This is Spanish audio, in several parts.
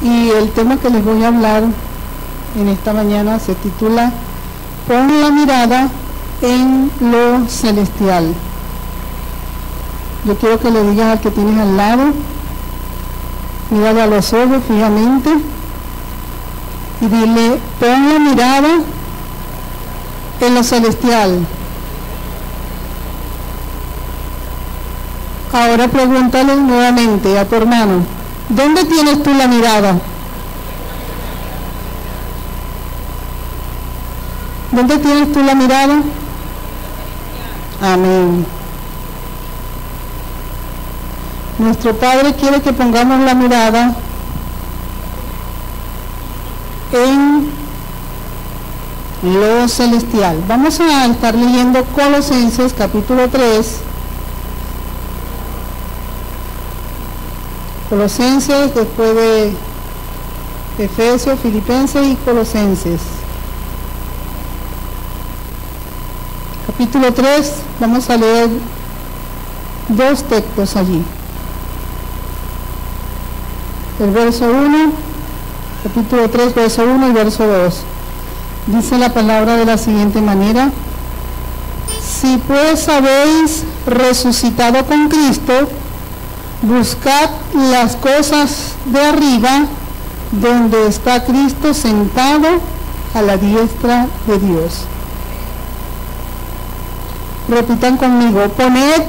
Y el tema que les voy a hablar en esta mañana se titula Pon la mirada en lo celestial. Yo quiero que le digas al que tienes al lado, mírale a los ojos fijamente y dile, pon la mirada en lo celestial. Ahora pregúntale nuevamente a tu hermano, ¿dónde tienes tú la mirada? ¿Dónde tienes tú la mirada? Amén. Nuestro Padre quiere que pongamos la mirada en lo celestial. Vamos a estar leyendo Colosenses capítulo 3. Colosenses, después de Efesios, Filipenses y Colosenses. Capítulo 3, vamos a leer dos textos allí. El verso 1, capítulo 3, verso 1 y verso 2. Dice la palabra de la siguiente manera: si pues habéis resucitado con Cristo, buscad las cosas de arriba, donde está Cristo sentado a la diestra de Dios. Repitan conmigo, poned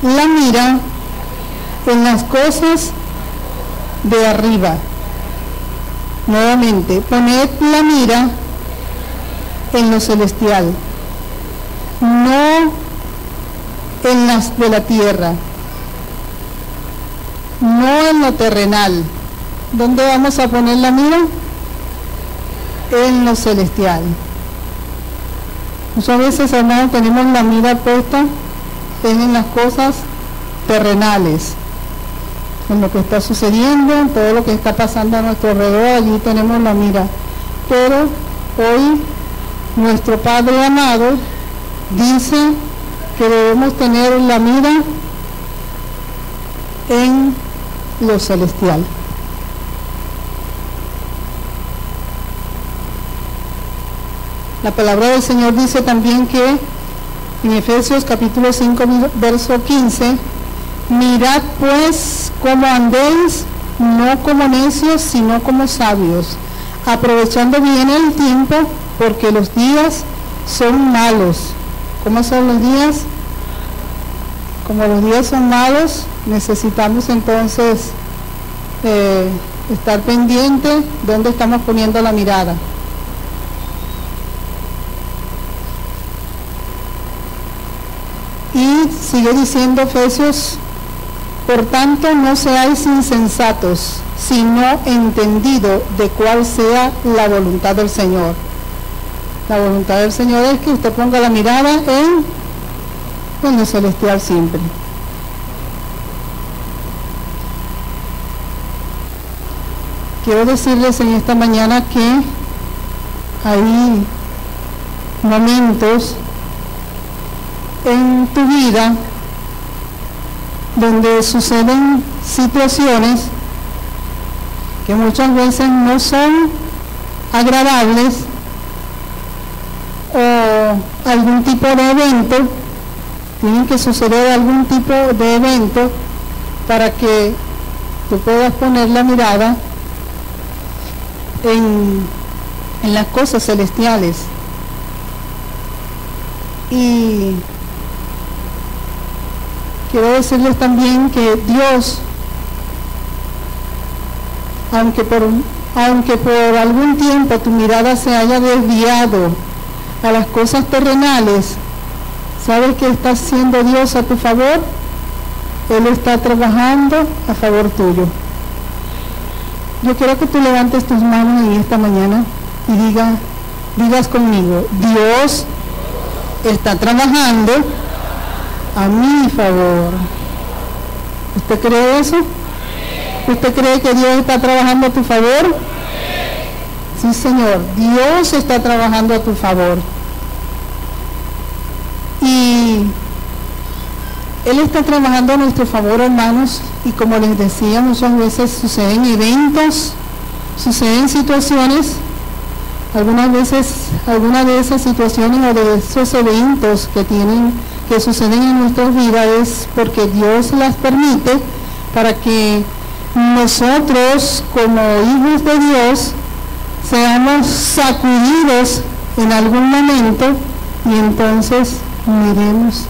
la mira en las cosas de arriba. Nuevamente, poned la mira en lo celestial, no en las de la tierra, no en lo terrenal. ¿Dónde vamos a poner la mira? En lo celestial. Muchas veces, hermanos, tenemos la mira puesta en las cosas terrenales, en lo que está sucediendo, en todo lo que está pasando a nuestro alrededor, allí tenemos la mira. Pero hoy nuestro Padre amado dice que debemos tener la mira en lo celestial. La palabra del Señor dice también que en Efesios capítulo 5 verso 15, mirad pues cómo andéis, no como necios, sino como sabios, aprovechando bien el tiempo, porque los días son malos. ¿Cómo son los días? Como los días son malos, necesitamos entonces estar pendiente dónde estamos poniendo la mirada. Y sigue diciendo Efesios, por tanto no seáis insensatos, sino entendido de cuál sea la voluntad del Señor. La voluntad del Señor es que usted ponga la mirada en lo celestial siempre. Quiero decirles en esta mañana que hay momentos en tu vida donde suceden situaciones que muchas veces no son agradables, o algún tipo de evento, tienen que suceder algún tipo de evento para que tú puedas poner la mirada en las cosas celestiales. Y quiero decirles también que Dios, aunque por algún tiempo tu mirada se haya desviado a las cosas terrenales, ¿sabes qué está haciendo Dios a tu favor? Él está trabajando a favor tuyo. Yo quiero que tú levantes tus manos en esta mañana y digas conmigo, Dios está trabajando a mi favor. ¿Usted cree eso? ¿Usted cree que Dios está trabajando a tu favor? Sí, Señor, Dios está trabajando a tu favor. Y Él está trabajando a nuestro favor, hermanos, y como les decía, muchas veces suceden eventos, suceden situaciones. Algunas veces, alguna de esas situaciones o de esos eventos que suceden en nuestras vidas es porque Dios las permite para que nosotros, como hijos de Dios, seamos sacudidos en algún momento y entonces miremos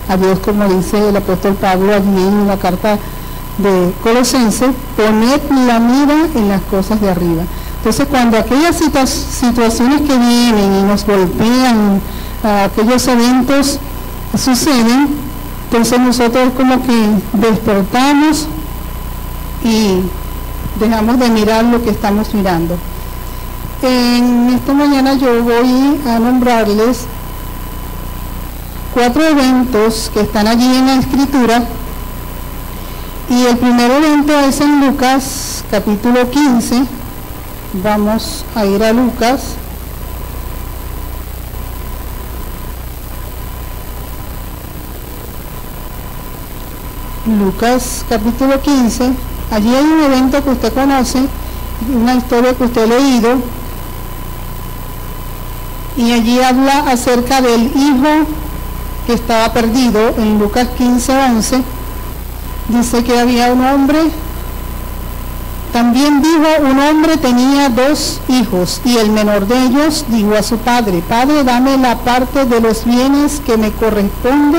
a Dios, como dice el apóstol Pablo allí en la carta de Colosenses: poned la mira en las cosas de arriba. Entonces, cuando aquellas situaciones que vienen y nos golpean, aquellos eventos suceden, entonces nosotros como que despertamos y dejamos de mirar lo que estamos mirando. En esta mañana yo voy a nombrarles 4 eventos que están allí en la Escritura, y el primer evento es en Lucas capítulo 15. Vamos a ir a Lucas. Lucas capítulo 15. Allí hay un evento que usted conoce, una historia que usted ha leído, y allí habla acerca del hijo que estaba perdido. En Lucas 15:11 dice que había un hombre. También dijo: un hombre tenía 2 hijos, y el menor de ellos dijo a su padre: Padre, dame la parte de los bienes que me corresponde.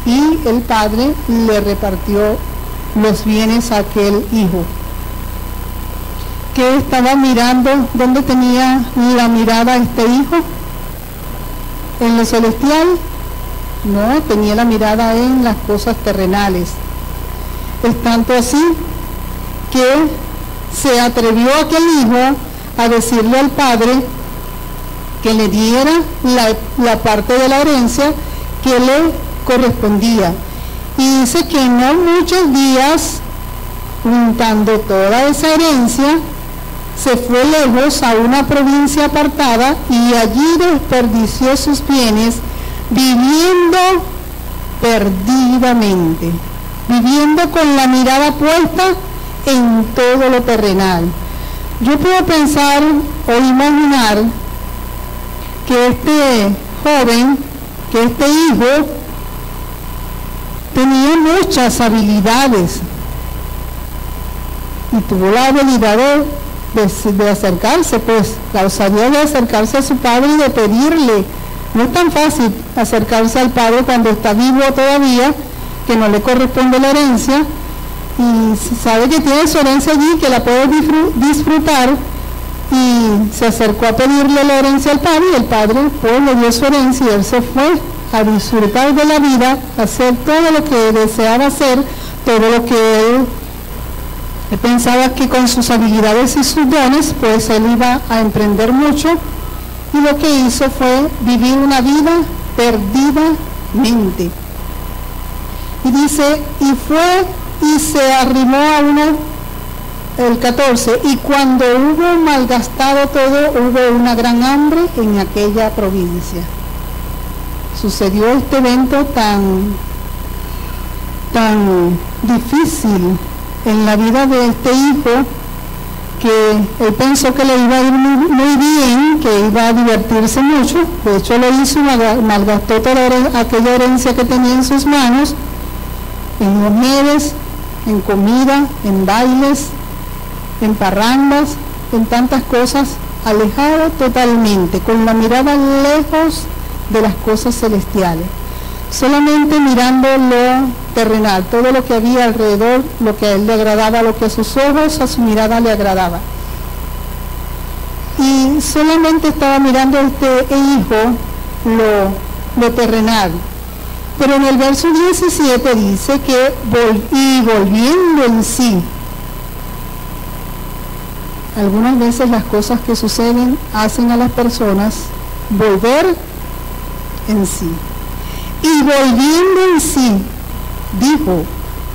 Y el padre le repartió los bienes a aquel hijo. ¿Qué estaba mirando? ¿Dónde tenía la mirada este hijo? ¿En lo celestial? No, tenía la mirada en las cosas terrenales. Es tanto así que se atrevió aquel hijo a decirle al padre que le diera la parte de la herencia que le correspondía. Y dice que no muchos días, juntando toda esa herencia, se fue lejos a una provincia apartada y allí desperdició sus bienes viviendo perdidamente, viviendo con la mirada puesta en todo lo terrenal. Yo puedo pensar o imaginar que este joven, que este hijo, tenía muchas habilidades y tuvo la habilidad de acercarse, pues la osadía de acercarse a su padre y de pedirle. No es tan fácil acercarse al padre cuando está vivo todavía, que no le corresponde la herencia, y sabe que tiene su herencia allí, que la puede disfrutar, y se acercó a pedirle la herencia al padre, y el padre pues le dio su herencia, y él se fue a disfrutar de la vida, a hacer todo lo que deseaba hacer, todo lo que él pensaba que con sus habilidades y sus dones, pues él iba a emprender mucho, y lo que hizo fue vivir una vida perdidamente. Y dice, y fue y se arrimó a el 14, y cuando hubo malgastado todo, hubo una gran hambre en aquella provincia. Sucedió este evento tan difícil en la vida de este hijo, que él pensó que le iba a ir muy bien, que iba a divertirse mucho. De hecho lo hizo, malgastó toda aquella herencia que tenía en sus manos, en mujeres, en comida, en bailes, en parrandas, en tantas cosas, alejado totalmente, con la mirada lejos de las cosas celestiales, solamente mirando lo terrenal, todo lo que había alrededor, lo que a él le agradaba, lo que a sus ojos, a su mirada le agradaba. Y solamente estaba mirando este hijo lo terrenal. Pero en el verso 17 dice que volviendo en sí. Algunas veces las cosas que suceden hacen a las personas volver en sí. Y volviendo en sí, dijo: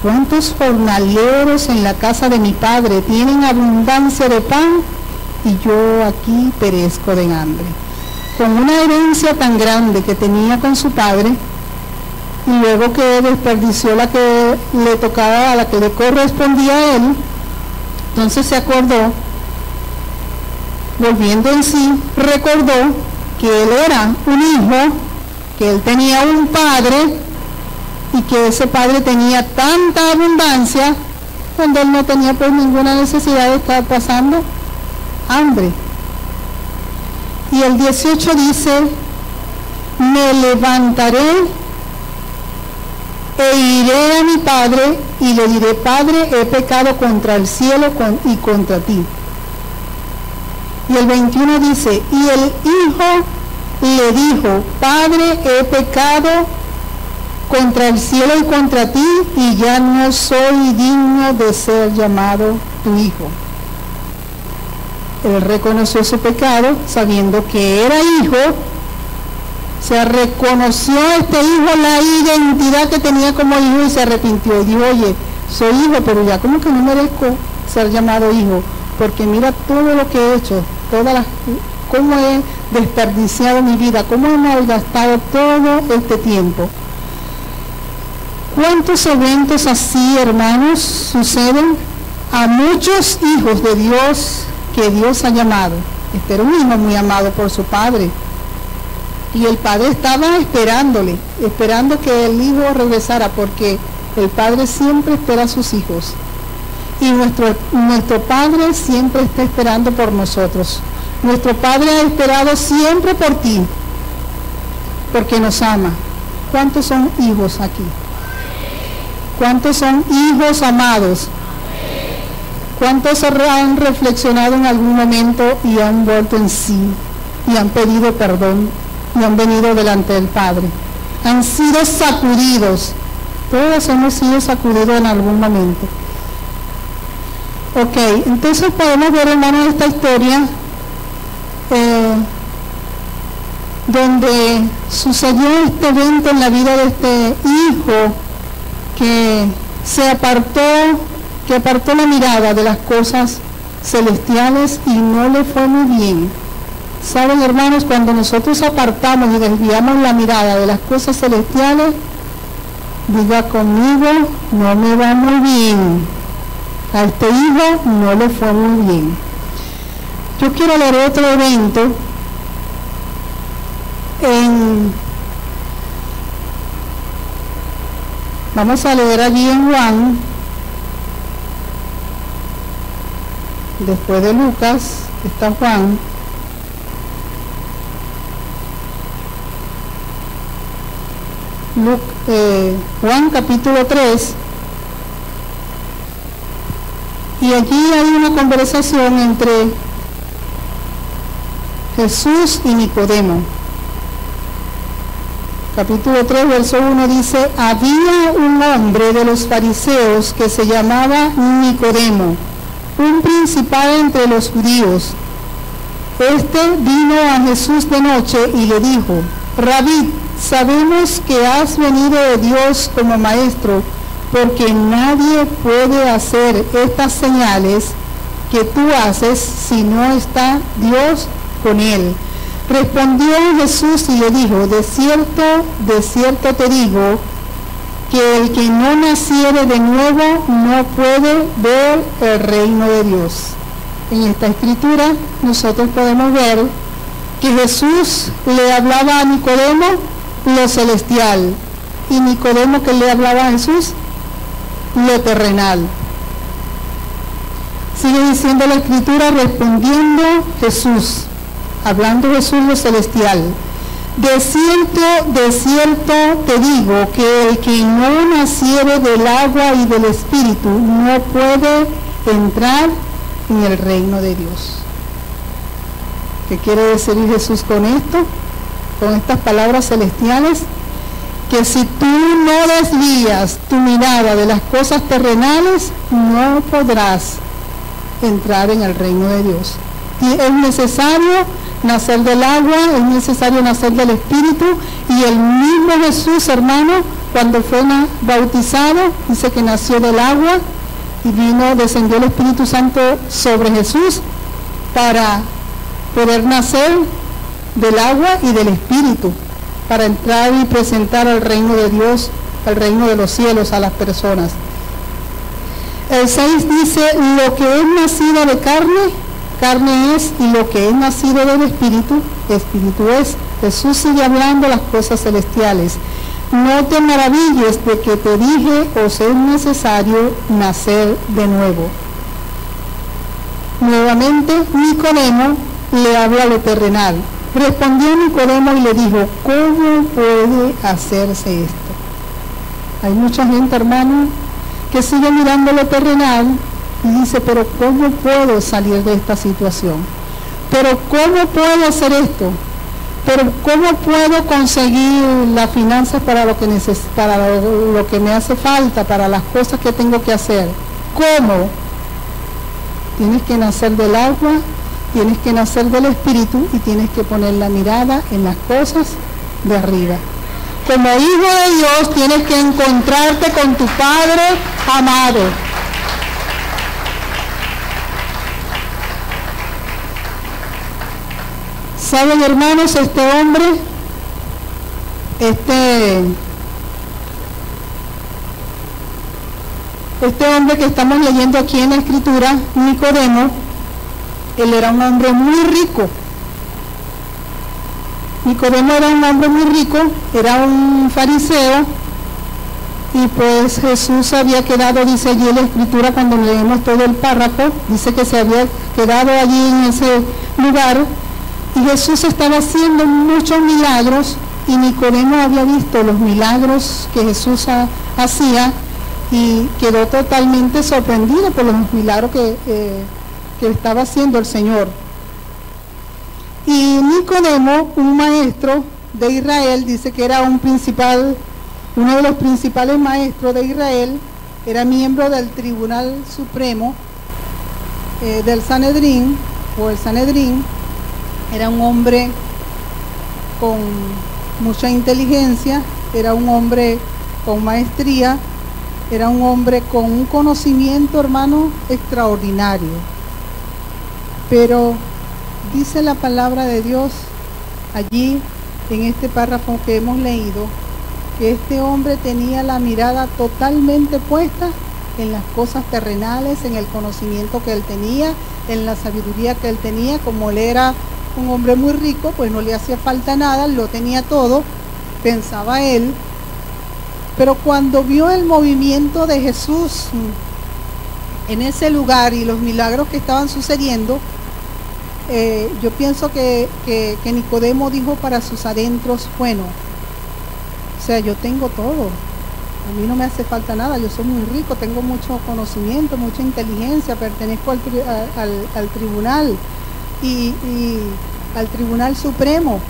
¿cuántos jornaleros en la casa de mi padre tienen abundancia de pan y yo aquí perezco de hambre? Con una herencia tan grande que tenía con su padre, y luego que desperdició la que le tocaba, a la que le correspondía a él, entonces se acordó, volviendo en sí, recordó que él era un hijo, que él tenía un padre y que ese padre tenía tanta abundancia cuando él no tenía pues ninguna necesidad de estar pasando hambre. Y el 18 dice: me levantaré e iré a mi padre y le diré: Padre, he pecado contra el cielo y contra ti. Y el 21 dice: y el hijo le dijo: Padre, he pecado contra el cielo y contra ti, y ya no soy digno de ser llamado tu hijo. Él reconoció su pecado, sabiendo que era hijo. Se reconoció a este hijo la identidad que tenía como hijo y se arrepintió. Y dijo: oye, soy hijo, pero ya como que no merezco ser llamado hijo, porque mira todo lo que he hecho, cómo he desperdiciado mi vida, cómo he malgastado todo este tiempo. ¿Cuántos eventos así, hermanos, suceden a muchos hijos de Dios que Dios ha llamado? Este era un hijo muy amado por su padre. Y el padre estaba esperando que el hijo regresara, porque el padre siempre espera a sus hijos. Y nuestro padre siempre está esperando por nosotros. Nuestro padre ha esperado siempre por ti, porque nos ama. ¿Cuántos son hijos aquí? ¿Cuántos son hijos amados? ¿Cuántos han reflexionado en algún momento y han vuelto en sí y han pedido perdón y han venido delante del Padre? Han sido sacudidos. Todos hemos sido sacudidos en algún momento. Ok, entonces podemos ver, hermanos, esta historia donde sucedió este evento en la vida de este hijo que apartó la mirada de las cosas celestiales y no le fue muy bien. Saben, hermanos, cuando nosotros apartamos y desviamos la mirada de las cosas celestiales, diga conmigo: no me va muy bien. A este hijo no le fue muy bien. Yo quiero leer otro evento vamos a leer allí en Juan, después de Lucas está Juan. Juan capítulo 3, y allí hay una conversación entre Jesús y Nicodemo. Capítulo 3, verso 1 dice: había un hombre de los fariseos que se llamaba Nicodemo, un principal entre los judíos. Este vino a Jesús de noche y le dijo: Rabí, sabemos que has venido de Dios como maestro, porque nadie puede hacer estas señales que tú haces si no está Dios con él. Respondió Jesús y le dijo: de cierto te digo, que el que no naciere de nuevo no puede ver el reino de Dios. En esta escritura nosotros podemos ver que Jesús le hablaba a Nicodemo lo celestial, y Nicodemo, que le hablaba a Jesús, lo terrenal. Sigue diciendo la escritura: respondiendo Jesús, hablando Jesús lo celestial: de cierto te digo, que el que no naciere del agua y del espíritu no puede entrar en el reino de Dios. ¿Qué quiere decir Jesús con esto? Con estas palabras celestiales: que si tú no desvías tu mirada de las cosas terrenales, no podrás entrar en el reino de Dios. Y es necesario nacer del agua, es necesario nacer del Espíritu, y el mismo Jesús, hermano, cuando fue bautizado, dice que nació del agua y descendió el Espíritu Santo sobre Jesús para poder nacer del agua y del Espíritu, para entrar y presentar el reino de Dios al reino de los cielos a las personas. El 6 dice, lo que es nacido de carne, carne es, y lo que es nacido del Espíritu, Espíritu es. Jesús sigue hablando las cosas celestiales. No te maravilles de que te dije, os es necesario nacer de nuevo. Nuevamente, Nicodemo le habla lo terrenal. Respondió Nicodemo y le dijo, ¿cómo puede hacerse esto? Hay mucha gente, hermano, que sigue mirando lo terrenal y dice, pero ¿cómo puedo salir de esta situación? ¿Pero cómo puedo hacer esto? ¿Pero cómo puedo conseguir las finanzas para lo que lo que me hace falta, para las cosas que tengo que hacer? ¿Cómo? Tienes que nacer del agua, tienes que nacer del Espíritu y tienes que poner la mirada en las cosas de arriba. Como hijo de Dios tienes que encontrarte con tu Padre amado. ¿Saben, hermanos? Este hombre que estamos leyendo aquí en la Escritura, Nicodemo, él era un hombre muy rico. Nicodemo era un hombre muy rico, era un fariseo, y pues Jesús había quedado, dice allí en la Escritura, cuando leemos todo el párrafo, dice que se había quedado allí en ese lugar, y Jesús estaba haciendo muchos milagros, y Nicodemo había visto los milagros que Jesús hacía, y quedó totalmente sorprendido por los milagros que estaba haciendo el Señor. Y Nicodemo, un maestro de Israel, dice que era uno de los principales maestros de Israel, era miembro del Tribunal Supremo del Sanedrín, o el Sanedrín. Era un hombre con mucha inteligencia, era un hombre con maestría, era un hombre con un conocimiento, hermano, extraordinario. Pero dice la palabra de Dios allí en este párrafo que hemos leído, que este hombre tenía la mirada totalmente puesta en las cosas terrenales, en el conocimiento que él tenía, en la sabiduría que él tenía. Como él era un hombre muy rico, pues no le hacía falta nada, lo tenía todo, pensaba él. Pero cuando vio el movimiento de Jesús en ese lugar y los milagros que estaban sucediendo, yo pienso que Nicodemo dijo para sus adentros, bueno, o sea, yo tengo todo, a mí no me hace falta nada, yo soy muy rico, tengo mucho conocimiento, mucha inteligencia, pertenezco al tribunal y al Tribunal Supremo.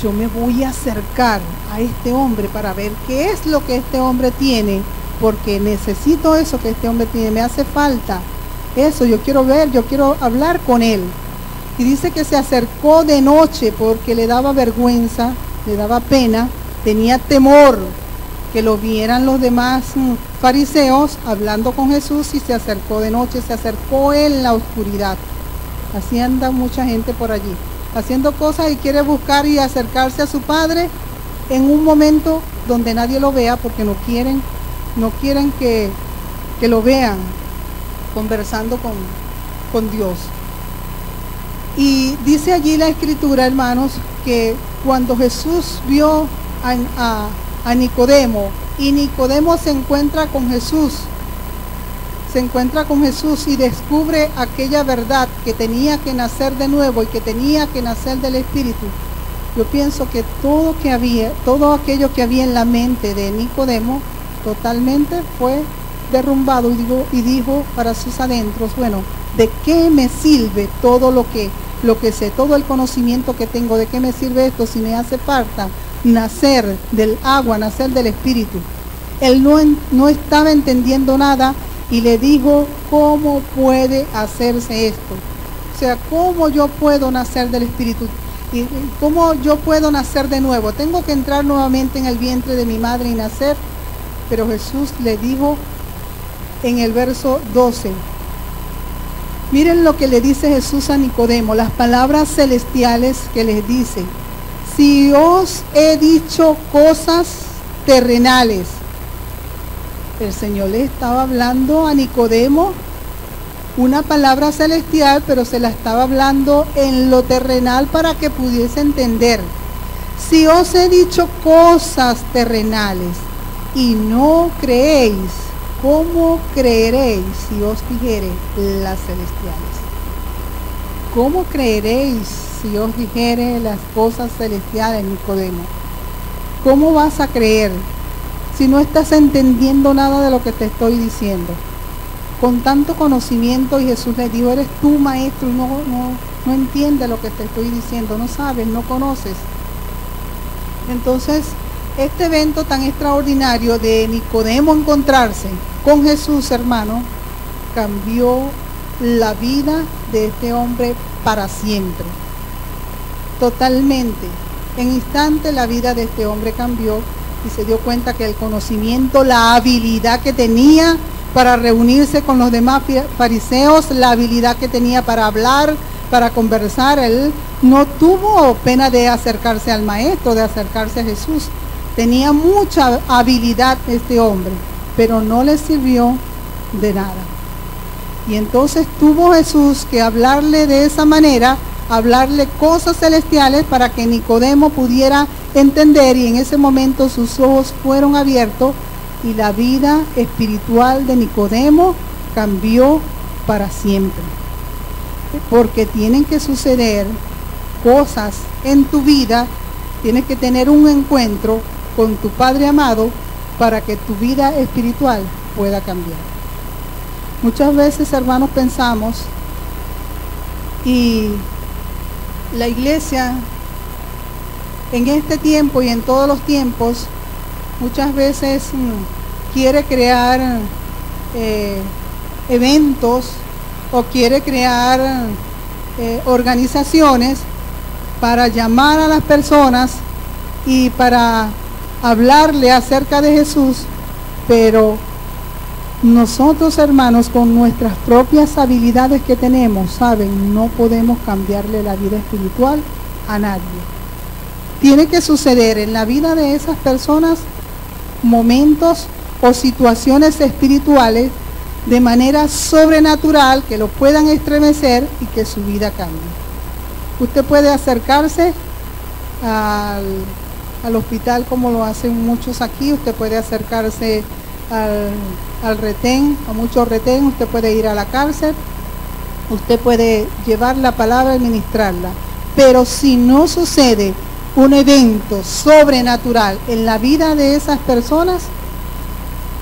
Yo me voy a acercar a este hombre para ver qué es lo que este hombre tiene, porque necesito eso que este hombre tiene, me hace falta eso, yo quiero ver, yo quiero hablar con él. Y dice que se acercó de noche porque le daba vergüenza, le daba pena, tenía temor que lo vieran los demás fariseos hablando con Jesús, y se acercó de noche, se acercó en la oscuridad. Así anda mucha gente por allí, haciendo cosas y quiere buscar y acercarse a su Padre en un momento donde nadie lo vea, porque no quieren que lo vean conversando con Dios. Y dice allí la Escritura, hermanos, que cuando Jesús vio a Nicodemo, y Nicodemo se encuentra con Jesús y descubre aquella verdad, que tenía que nacer de nuevo y que tenía que nacer del Espíritu. Yo pienso que todo aquello que había en la mente de Nicodemo totalmente fue derrumbado, y dijo para sus adentros, bueno, ¿de qué me sirve todo lo que sé, todo el conocimiento que tengo? ¿De qué me sirve esto si me hace falta nacer del agua, nacer del Espíritu? Él no estaba entendiendo nada, y le dijo, ¿cómo puede hacerse esto? O sea, ¿cómo yo puedo nacer del Espíritu? ¿Y cómo yo puedo nacer de nuevo? ¿Tengo que entrar nuevamente en el vientre de mi madre y nacer? Pero Jesús le dijo en el verso 12, miren lo que le dice Jesús a Nicodemo, las palabras celestiales que les dice: si os he dicho cosas terrenales. El Señor le estaba hablando a Nicodemo una palabra celestial, pero se la estaba hablando en lo terrenal para que pudiese entender. Si os he dicho cosas terrenales y no creéis, ¿cómo creeréis si os dijere las celestiales? ¿Cómo creeréis si os dijere las cosas celestiales, Nicodemo? ¿Cómo vas a creer si no estás entendiendo nada de lo que te estoy diciendo? Con tanto conocimiento, y Jesús le dijo, eres tú maestro y no entiendes lo que te estoy diciendo, no sabes, no conoces. Entonces, este evento tan extraordinario de Nicodemo encontrarse con Jesús, hermano, cambió la vida de este hombre para siempre. Totalmente. En instante la vida de este hombre cambió y se dio cuenta que el conocimiento, la habilidad que tenía para reunirse con los demás fariseos, la habilidad que tenía para hablar, para conversar, él no tuvo pena de acercarse al maestro, de acercarse a Jesús. Tenía mucha habilidad este hombre, pero no le sirvió de nada. Y entonces tuvo Jesús que hablarle de esa manera, hablarle cosas celestiales para que Nicodemo pudiera entender, y en ese momento sus ojos fueron abiertos y la vida espiritual de Nicodemo cambió para siempre. Porque tienen que suceder cosas en tu vida, tienes que tener un encuentro con tu Padre amado para que tu vida espiritual pueda cambiar. Muchas veces, hermanos, pensamos, y la iglesia en este tiempo y en todos los tiempos muchas veces quiere crear eventos o quiere crear organizaciones para llamar a las personas y para hablarle acerca de Jesús, pero nosotros, hermanos, con nuestras propias habilidades que tenemos, saben, no podemos cambiarle la vida espiritual a nadie. Tiene que suceder en la vida de esas personas momentos o situaciones espirituales de manera sobrenatural que lo puedan estremecer y que su vida cambie. Usted puede acercarse al hospital como lo hacen muchos aquí, usted puede acercarse al retén, a muchos retén, usted puede ir a la cárcel, usted puede llevar la palabra y ministrarla, pero si no sucede un evento sobrenatural en la vida de esas personas,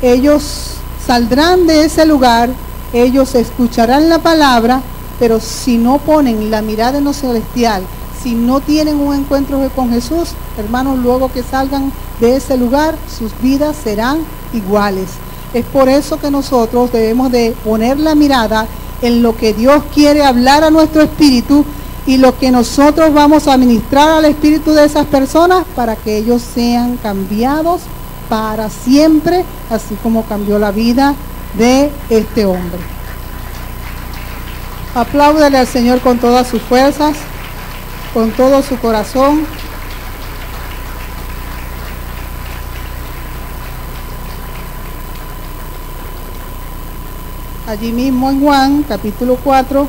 ellos saldrán de ese lugar, ellos escucharán la palabra, pero si no ponen la mirada en lo celestial, si no tienen un encuentro con Jesús, hermanos, luego que salgan de ese lugar, sus vidas serán iguales. Es por eso que nosotros debemos de poner la mirada en lo que Dios quiere hablar a nuestro espíritu y lo que nosotros vamos a ministrar al espíritu de esas personas para que ellos sean cambiados para siempre, así como cambió la vida de este hombre. Apláudale al Señor con todas sus fuerzas, con todo su corazón. Allí mismo en Juan, capítulo 4,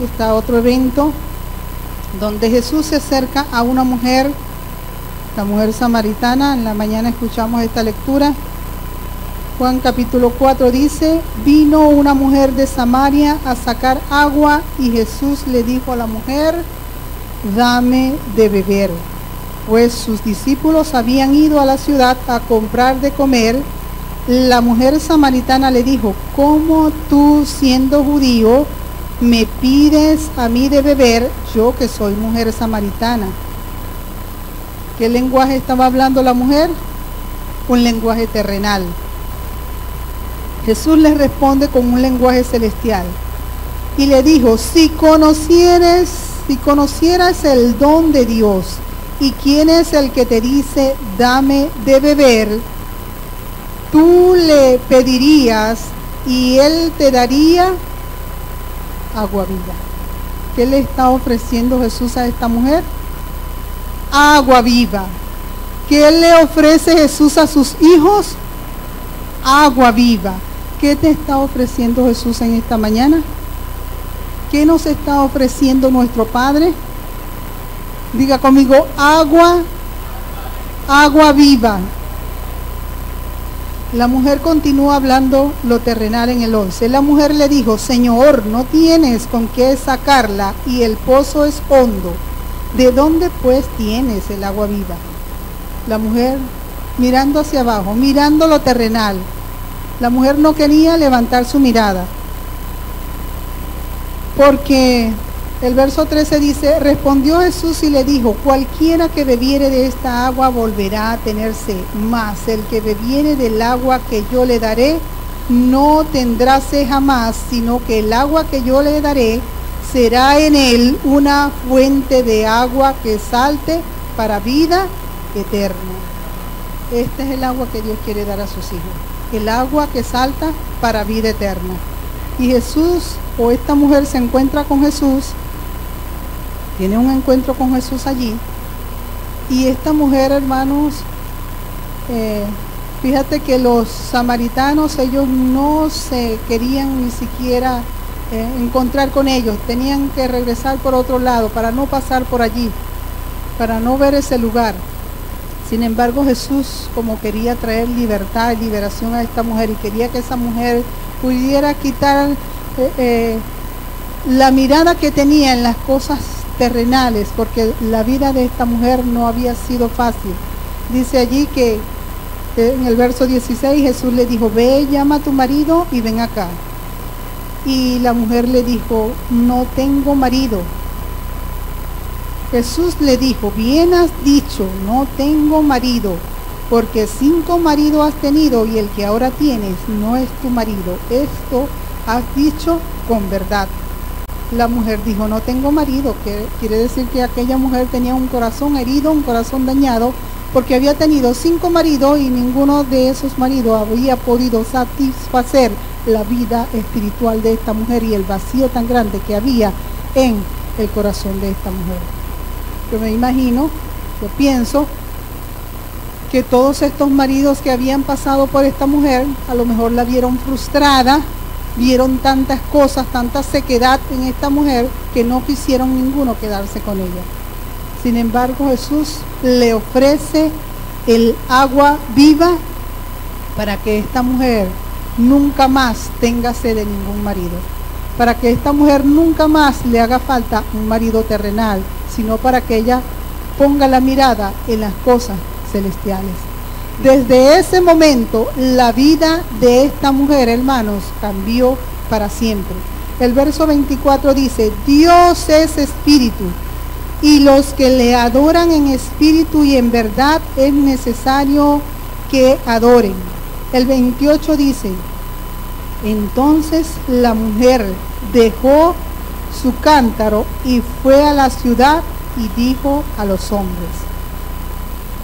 está otro evento donde Jesús se acerca a una mujer, la mujer samaritana. En la mañana escuchamos esta lectura. Juan capítulo 4 dice, vino una mujer de Samaria a sacar agua y Jesús le dijo a la mujer, dame de beber, pues sus discípulos habían ido a la ciudad a comprar de comer. La mujer samaritana le dijo, ¿cómo tú, siendo judío, me pides a mí de beber, yo que soy mujer samaritana? ¿Qué lenguaje estaba hablando la mujer? Un lenguaje terrenal. Jesús les responde con un lenguaje celestial y le dijo, si conocieras el don de Dios y quién es el que te dice dame de beber, tú le pedirías y él te daría agua viva. ¿Qué le está ofreciendo Jesús a esta mujer? Agua viva. ¿Qué le ofrece Jesús a sus hijos? Agua viva. ¿Qué te está ofreciendo Jesús en esta mañana? ¿Qué nos está ofreciendo nuestro Padre? Diga conmigo, agua viva. La mujer continúa hablando lo terrenal en el 11. La mujer le dijo, Señor, no tienes con qué sacarla y el pozo es hondo. ¿De dónde pues tienes el agua viva? La mujer mirando hacia abajo, mirando lo terrenal. La mujer no quería levantar su mirada. Porque el verso 13 dice, respondió Jesús y le dijo, cualquiera que bebiere de esta agua volverá a tener sed, mas el que bebiere del agua que yo le daré, no tendrá sed jamás, sino que el agua que yo le daré será en él una fuente de agua que salte para vida eterna. Este es el agua que Dios quiere dar a sus hijos, el agua que salta para vida eterna. Y Jesús, o esta mujer se encuentra con Jesús, tiene un encuentro con Jesús allí, y esta mujer, hermanos, fíjate que los samaritanos, ellos no se querían ni siquiera encontrar con ellos, tenían que regresar por otro lado para no pasar por allí, para no ver ese lugar. Sin embargo, Jesús, como quería traer libertad y liberación a esta mujer, y quería que esa mujer pudiera quitar la mirada que tenía en las cosas terrenales, porque la vida de esta mujer no había sido fácil. Dice allí que en el verso 16 Jesús le dijo, ve, llama a tu marido y ven acá. Y la mujer le dijo, no tengo marido. Jesús le dijo, bien has dicho, no tengo marido, porque 5 maridos has tenido y el que ahora tienes no es tu marido. Esto has dicho con verdad. La mujer dijo, no tengo marido, que quiere decir que aquella mujer tenía un corazón herido, un corazón dañado, porque había tenido 5 maridos y ninguno de esos maridos había podido satisfacer la vida espiritual de esta mujer y el vacío tan grande que había en el corazón de esta mujer. Yo me imagino, yo pienso que todos estos maridos que habían pasado por esta mujer, a lo mejor la vieron frustrada, vieron tantas cosas, tanta sequedad en esta mujer, que no quisieron ninguno quedarse con ella. Sin embargo, Jesús le ofrece el agua viva para que esta mujer nunca más tenga sed de ningún marido, para que esta mujer nunca más le haga falta un marido terrenal, sino para que ella ponga la mirada en las cosas celestiales. Desde ese momento, la vida de esta mujer, hermanos, cambió para siempre. El verso 24 dice, Dios es espíritu, y los que le adoran en espíritu y en verdad es necesario que adoren. El 28 dice, entonces la mujer dejó su cántaro y fue a la ciudad y dijo a los hombres.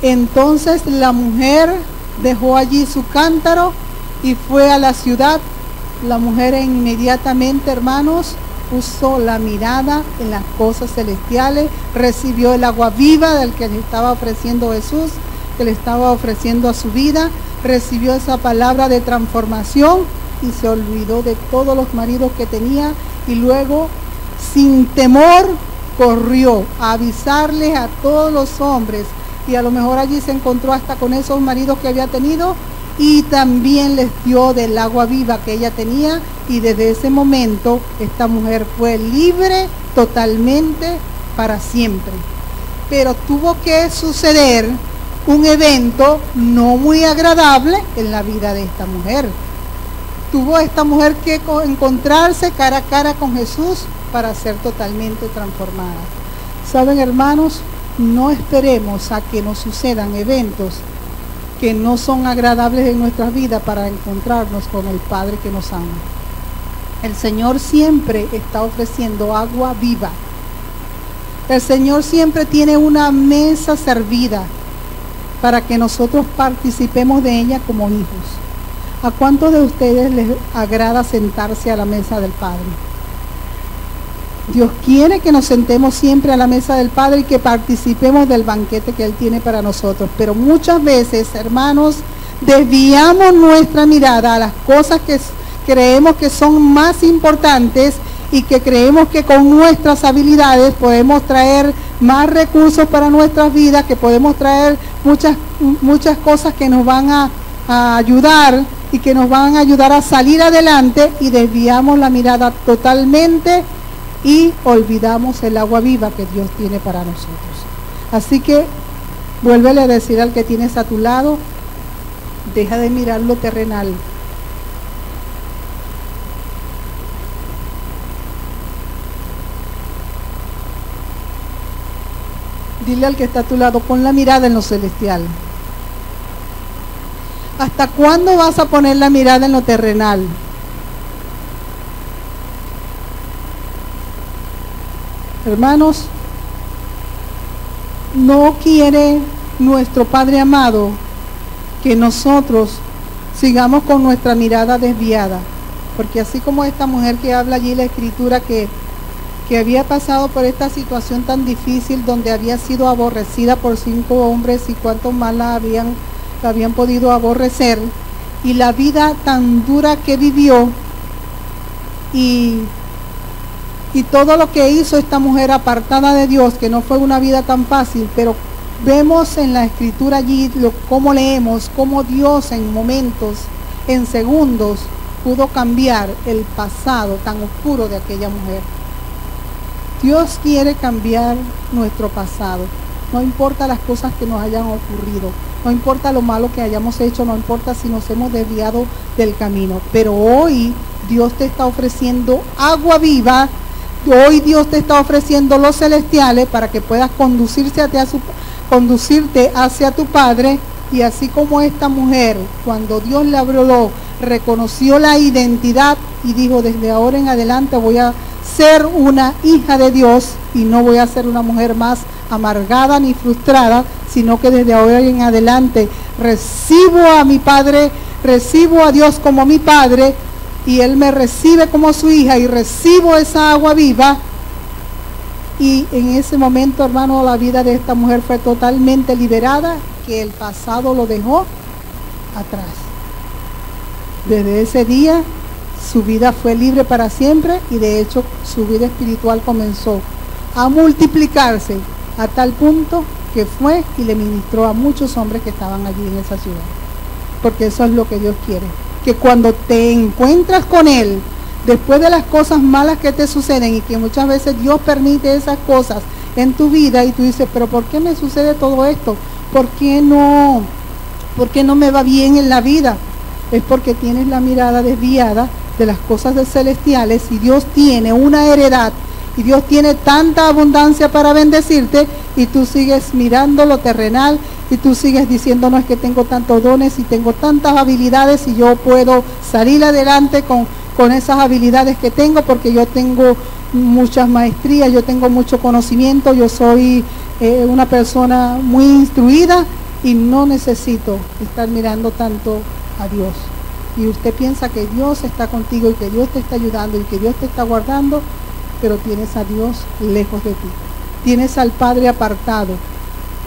Entonces la mujer dejó allí su cántaro y fue a la ciudad. La mujer inmediatamente, hermanos, puso la mirada en las cosas celestiales, recibió el agua viva del que le estaba ofreciendo Jesús, que le estaba ofreciendo a su vida, recibió esa palabra de transformación y se olvidó de todos los maridos que tenía, y luego, sin temor, corrió a avisarles a todos los hombres, y a lo mejor allí se encontró hasta con esos maridos que había tenido, y también les dio del agua viva que ella tenía, y desde ese momento esta mujer fue libre totalmente para siempre. Pero tuvo que suceder un evento no muy agradable en la vida de esta mujer. Tuvo esta mujer que encontrarse cara a cara con Jesús para ser totalmente transformada. Saben, hermanos, no esperemos a que nos sucedan eventos que no son agradables en nuestras vidas para encontrarnos con el Padre que nos ama. El Señor siempre está ofreciendo agua viva. El Señor siempre tiene una mesa servida para que nosotros participemos de ella como hijos. ¿A cuántos de ustedes les agrada sentarse a la mesa del Padre? Dios quiere que nos sentemos siempre a la mesa del Padre y que participemos del banquete que Él tiene para nosotros. Pero muchas veces, hermanos, desviamos nuestra mirada a las cosas que creemos que son más importantes y que creemos que con nuestras habilidades podemos traer más recursos para nuestras vidas, que podemos traer muchas cosas que nos van a ayudar y que nos van a ayudar a salir adelante, y desviamos la mirada totalmente y olvidamos el agua viva que Dios tiene para nosotros. Así que vuélvele a decir al que tienes a tu lado, deja de mirar lo terrenal. Dile al que está a tu lado, pon la mirada en lo celestial. ¿Hasta cuándo vas a poner la mirada en lo terrenal? Hermanos, no quiere nuestro Padre amado que nosotros sigamos con nuestra mirada desviada, porque así como esta mujer que habla allí la Escritura que había pasado por esta situación tan difícil, donde había sido aborrecida por 5 hombres y cuántos más la habían podido aborrecer, y la vida tan dura que vivió, y todo lo que hizo esta mujer apartada de Dios, que no fue una vida tan fácil, pero vemos en la Escritura allí cómo leemos, cómo Dios en momentos, en segundos, pudo cambiar el pasado tan oscuro de aquella mujer. Dios quiere cambiar nuestro pasado, no importa las cosas que nos hayan ocurrido, no importa lo malo que hayamos hecho, no importa si nos hemos desviado del camino, pero hoy Dios te está ofreciendo agua viva. Hoy Dios te está ofreciendo los celestiales para que puedas conducirte hacia tu Padre. Y así como esta mujer, cuando Dios le habló, reconoció la identidad y dijo, desde ahora en adelante voy a ser una hija de Dios y no voy a ser una mujer más amargada ni frustrada, sino que desde ahora en adelante recibo a mi Padre, recibo a Dios como mi Padre, y Él me recibe como su hija y recibo esa agua viva. Y en ese momento, hermano, la vida de esta mujer fue totalmente liberada, que el pasado lo dejó atrás. Desde ese día su vida fue libre para siempre, y de hecho su vida espiritual comenzó a multiplicarse a tal punto que fue y le ministró a muchos hombres que estaban allí en esa ciudad. Porque eso es lo que Dios quiere, que cuando te encuentras con Él, después de las cosas malas que te suceden, y que muchas veces Dios permite esas cosas en tu vida, y tú dices, pero ¿por qué me sucede todo esto? ¿Por qué no me va bien en la vida? Es porque tienes la mirada desviada de las cosas celestiales, y Dios tiene una heredad, y Dios tiene tanta abundancia para bendecirte, y tú sigues mirando lo terrenal, y tú sigues diciendo, no, es que tengo tantos dones y tengo tantas habilidades y yo puedo salir adelante con esas habilidades que tengo, porque yo tengo muchas maestrías, yo tengo mucho conocimiento, yo soy una persona muy instruida y no necesito estar mirando tanto a Dios. Y usted piensa que Dios está contigo y que Dios te está ayudando y que Dios te está guardando, pero tienes a Dios lejos de ti. Tienes al Padre apartado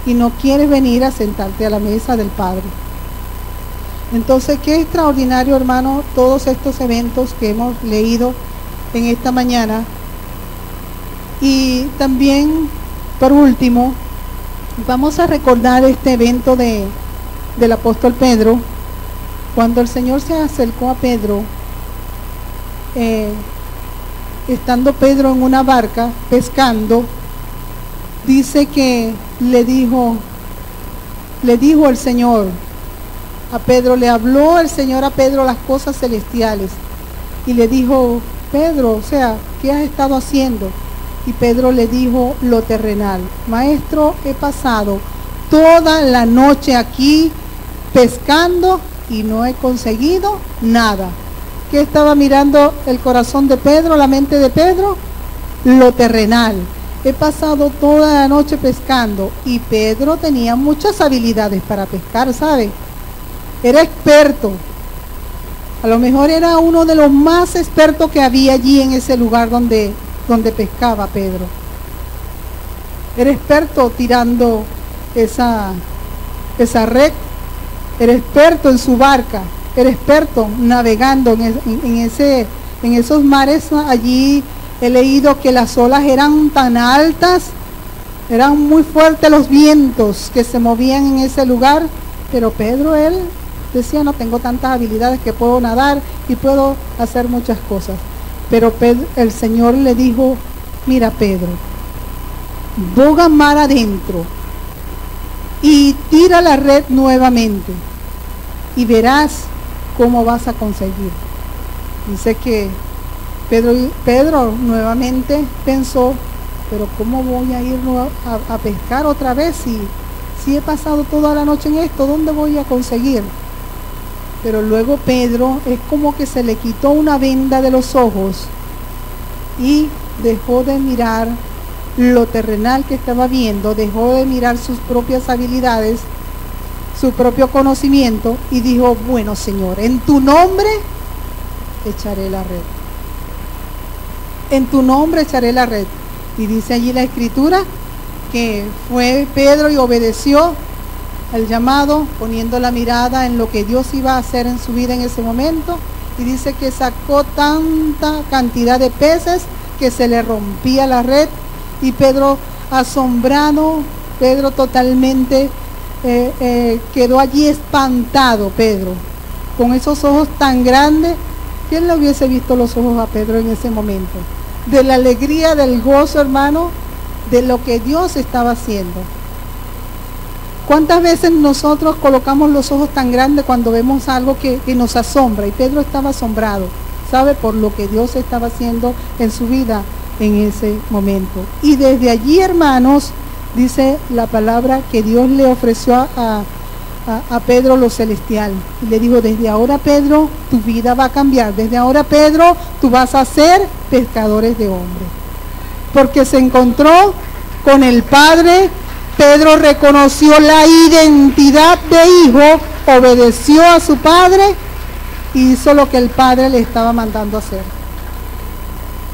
y no quieres venir a sentarte a la mesa del Padre. Entonces, qué extraordinario, hermano, todos estos eventos que hemos leído en esta mañana. Y también, por último, vamos a recordar este evento del apóstol Pedro, cuando el Señor se acercó a Pedro, estando Pedro en una barca pescando. Dice que le dijo el Señor a Pedro, le habló el Señor a Pedro las cosas celestiales, y le dijo, Pedro, o sea, ¿qué has estado haciendo? Y Pedro le dijo lo terrenal, maestro, he pasado toda la noche aquí pescando y no he conseguido nada. ¿Qué estaba mirando el corazón de Pedro, la mente de Pedro? Lo terrenal. He pasado toda la noche pescando, y Pedro tenía muchas habilidades para pescar, ¿sabe? Era experto. A lo mejor era uno de los más expertos que había allí en ese lugar donde donde pescaba Pedro. Era experto tirando esa red, era experto en su barca, era experto navegando en esos mares. Allí he leído que las olas eran tan altas, eran muy fuertes los vientos que se movían en ese lugar, pero Pedro, él decía, no tengo tantas habilidades, que puedo nadar y puedo hacer muchas cosas. Pero el Señor le dijo, mira Pedro, boga mar adentro y tira la red nuevamente y verás cómo vas a conseguir. Dice que Pedro nuevamente pensó, pero ¿cómo voy a ir a pescar otra vez si he pasado toda la noche en esto? ¿Dónde voy a conseguir? Pero luego Pedro es como que se le quitó una venda de los ojos y dejó de mirar lo terrenal que estaba viendo, dejó de mirar sus propias habilidades, su propio conocimiento, y dijo, bueno Señor, en tu nombre echaré la red. En tu nombre echaré la red. Y dice allí la Escritura que fue Pedro y obedeció al llamado, poniendo la mirada en lo que Dios iba a hacer en su vida en ese momento, y dice que sacó tanta cantidad de peces que se le rompía la red, y Pedro asombrado, Pedro totalmente quedó allí espantado. Pedro, con esos ojos tan grandes, ¿quién le hubiese visto los ojos a Pedro en ese momento? De la alegría, del gozo, hermano, de lo que Dios estaba haciendo. ¿Cuántas veces nosotros colocamos los ojos tan grandes cuando vemos algo que nos asombra? Y Pedro estaba asombrado, ¿sabe? Por lo que Dios estaba haciendo en su vida en ese momento. Y desde allí, hermanos, dice la palabra que Dios le ofreció a Pedro lo celestial. Y le dijo, desde ahora Pedro, tu vida va a cambiar. Desde ahora Pedro, tú vas a ser pescadores de hombres. Porque se encontró con el Padre. Pedro reconoció la identidad de hijo, obedeció a su padre y hizo lo que el Padre le estaba mandando hacer.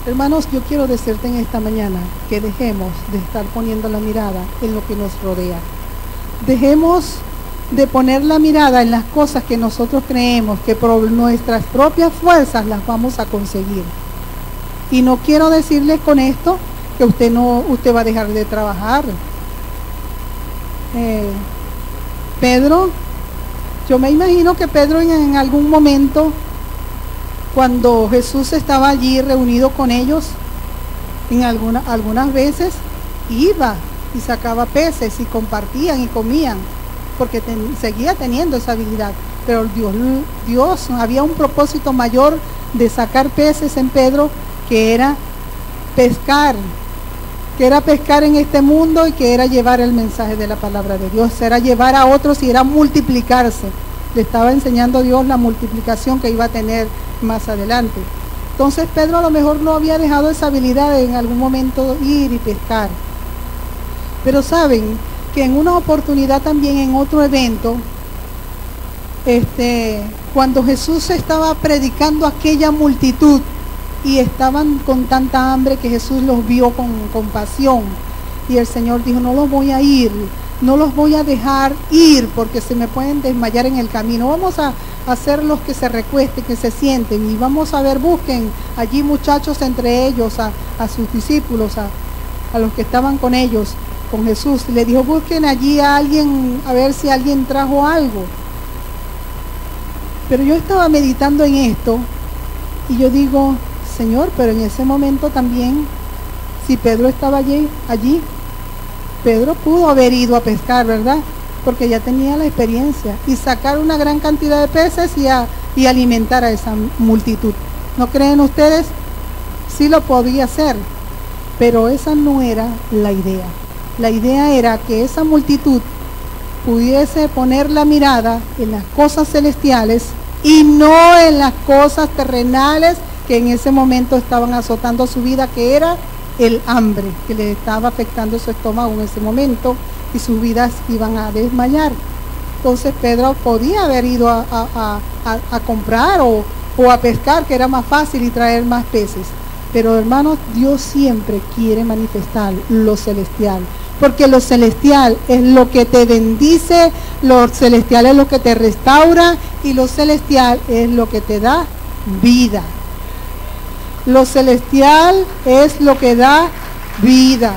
Hermanos, yo quiero decirte en esta mañana que dejemos de estar poniendo la mirada en lo que nos rodea. Dejemos de poner la mirada en las cosas que nosotros creemos que por nuestras propias fuerzas las vamos a conseguir. Y no quiero decirles con esto que usted va a dejar de trabajar. Pedro, yo me imagino que Pedro en algún momento, cuando Jesús estaba allí reunido con ellos, algunas veces iba y sacaba peces y compartían y comían, porque seguía teniendo esa habilidad. Pero Dios había un propósito mayor de sacar peces en Pedro, que era pescar en este mundo, y que era llevar el mensaje de la palabra de Dios, era llevar a otros y era multiplicarse. Le estaba enseñando a Dios la multiplicación que iba a tener más adelante. Entonces Pedro a lo mejor no había dejado esa habilidad de en algún momento ir y pescar. Pero saben que en una oportunidad también, en otro evento, cuando Jesús estaba predicando a aquella multitud, y estaban con tanta hambre que Jesús los vio con compasión, y el Señor dijo, no los voy a dejar ir porque se me pueden desmayar en el camino. Vamos a hacerlos que se recuesten, que se sienten, y vamos a ver, busquen allí muchachos entre ellos, a sus discípulos, a los que estaban con ellos, con Jesús. Le dijo, busquen allí a alguien, a ver si alguien trajo algo. Pero yo estaba meditando en esto y yo digo, Señor, pero en ese momento también, si Pedro estaba allí, Pedro pudo haber ido a pescar, ¿verdad? Porque ya tenía la experiencia, y sacar una gran cantidad de peces y alimentar a esa multitud. ¿No creen ustedes? Sí lo podía hacer, pero esa no era la idea. La idea era que esa multitud pudiese poner la mirada en las cosas celestiales y no en las cosas terrenales que en ese momento estaban azotando su vida, que era el hambre, que le estaba afectando su estómago en ese momento, y sus vidas iban a desmayar. Entonces Pedro podía haber ido a comprar o a pescar, que era más fácil, y traer más peces. Pero hermanos, Dios siempre quiere manifestar lo celestial, porque lo celestial es lo que te bendice, lo celestial es lo que te restaura y lo celestial es lo que te da vida. Lo celestial es lo que da vida.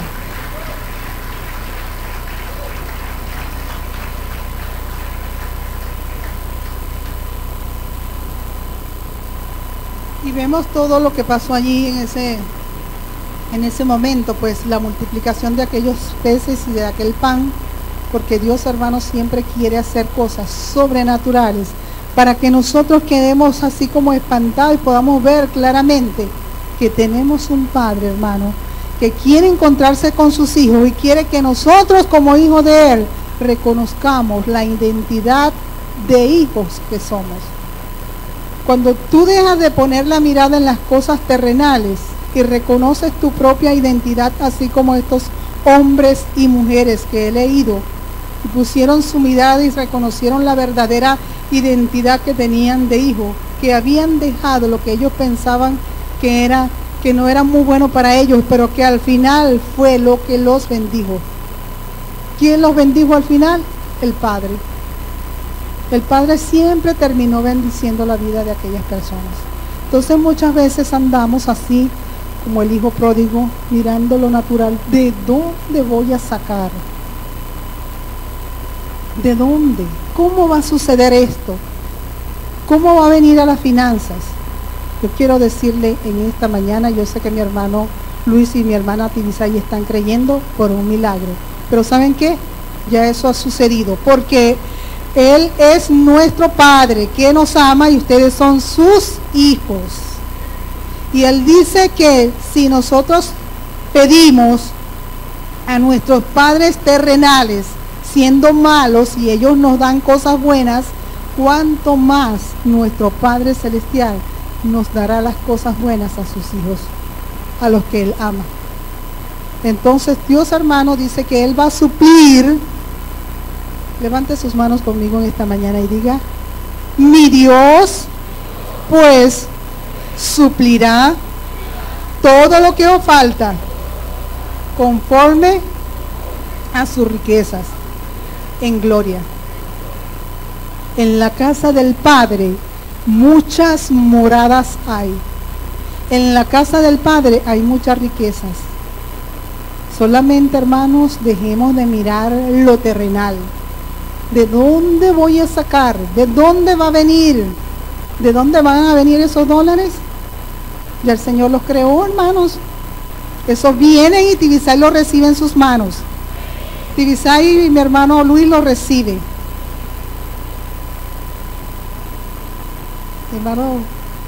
Y vemos todo lo que pasó allí en ese momento, pues la multiplicación de aquellos peces y de aquel pan, porque Dios, hermanos, siempre quiere hacer cosas sobrenaturales para que nosotros quedemos así como espantados y podamos ver claramente que tenemos un Padre, hermano, que quiere encontrarse con sus hijos y quiere que nosotros como hijos de Él reconozcamos la identidad de hijos que somos. Cuando tú dejas de poner la mirada en las cosas terrenales y reconoces tu propia identidad, así como estos hombres y mujeres que he leído, y pusieron su mirada y reconocieron la verdadera identidad que tenían de hijo, que habían dejado lo que ellos pensaban que no era muy bueno para ellos, pero que al final fue lo que los bendijo. ¿Quién los bendijo al final? El Padre. El Padre siempre terminó bendiciendo la vida de aquellas personas. Entonces muchas veces andamos así, como el hijo pródigo, mirando lo natural. ¿De dónde voy a sacar? ¿De dónde? ¿Cómo va a suceder esto? ¿Cómo va a venir a las finanzas? Yo quiero decirle en esta mañana, yo sé que mi hermano Luis y mi hermana Tibisay están creyendo por un milagro. Pero ¿saben qué? Ya eso ha sucedido, porque Él es nuestro Padre, que nos ama y ustedes son sus hijos. Y Él dice que si nosotros pedimos a nuestros padres terrenales, siendo malos, y ellos nos dan cosas buenas, cuánto más nuestro Padre Celestial nos dará las cosas buenas a sus hijos, a los que Él ama. Entonces Dios, hermano, dice que Él va a suplir. Levante sus manos conmigo en esta mañana y diga: mi Dios pues suplirá todo lo que os falta conforme a sus riquezas en gloria. En la casa del Padre muchas moradas hay. En la casa del Padre hay muchas riquezas. Solamente, hermanos, dejemos de mirar lo terrenal. ¿De dónde voy a sacar? ¿De dónde va a venir? ¿De dónde van a venir esos dólares? Ya el Señor los creó, hermanos. Esos vienen y Tibisay los recibe en sus manos. Tibisay y mi hermano Luis los recibe. Mi hermano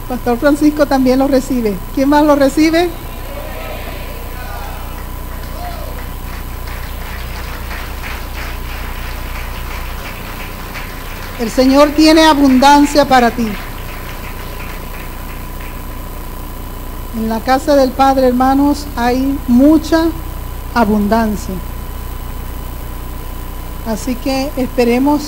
Pastor Francisco también los recibe. ¿Quién más los recibe? El Señor tiene abundancia para ti. En la casa del Padre, hermanos, hay mucha abundancia. Así que esperemos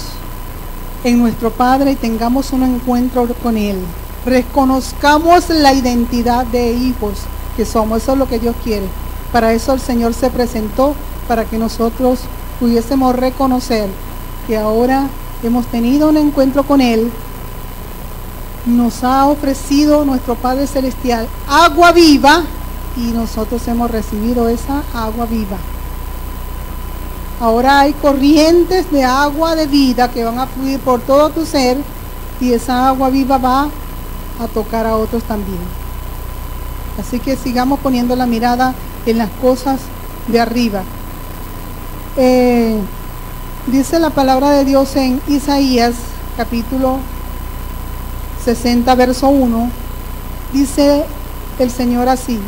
en nuestro Padre y tengamos un encuentro con Él. Reconozcamos la identidad de hijos que somos. Eso es lo que Dios quiere. Para eso el Señor se presentó, para que nosotros pudiésemos reconocer que ahora hemos tenido un encuentro con Él. Nos ha ofrecido nuestro Padre Celestial agua viva y nosotros hemos recibido esa agua viva. Ahora hay corrientes de agua de vida que van a fluir por todo tu ser y esa agua viva va a tocar a otros también. Así que sigamos poniendo la mirada en las cosas de arriba. Dice la palabra de Dios en Isaías capítulo 60 verso 1, dice el Señor así: